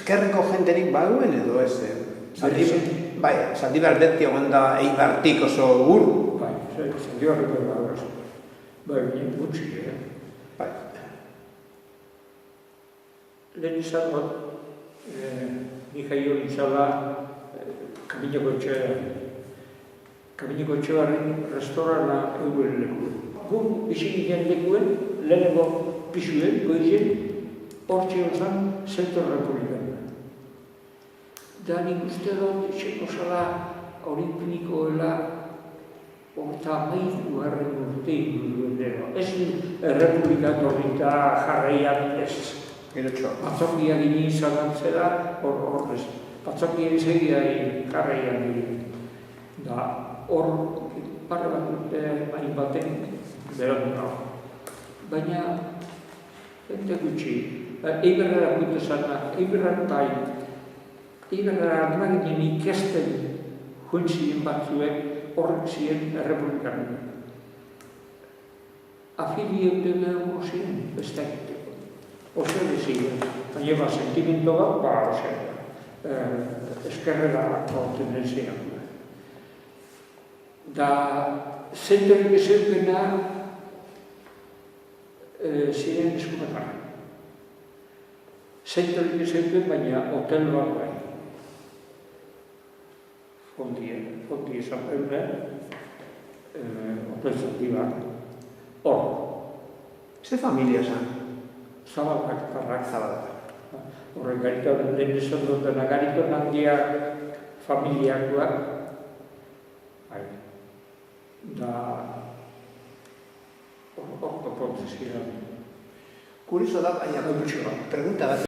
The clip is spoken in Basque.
Ezkerreko jenterik baduen edo ez? Zaldibar beti egon da Eibartik oso buru. Bai, Zaldibarreko da. Bai, gutxi, Bai. Lehen izan bat, Mijaio Lintzala Kaminoko Etxebarren restaurana euren leku. Gun, izin ginen lekuen, lehenengo pisuen, goizien, hortxe horzan, Zentro Republikana. Da nik uste dut, etxeko zala, olimpinikoela, eta amairugarren urte inguruen deno. Ez Republikan horrita jarraian ez. Batzokia gini zalantzela, horrez. Batzokia ezegia jarraian gini. Da, hor, parre bat urte hain baten berandu nago. Baina, jente gutxi, Eibarrera gute zana, Eibarren bai, Eibarrera arnaginen ikesten joan ziren batzuek horrek ziren Errepublikan. Afili eutele hori ziren, beste egiteko. Oso ere ziren, baina sentimento bat, ose, eskerrera horten ziren. Da, zentorik ezeukena ziren eskumetan. Zentorik ezeuken, baina hotel bat bai. Fondi esan behar, hotel Zaldibar. Hor. Ze familia esan? Zabalak. Horrek gariton, lehen esan dutena, gariton handia familiakoak. Da, hor konpontzen ziren. Kurioso da, baina pregunta bat.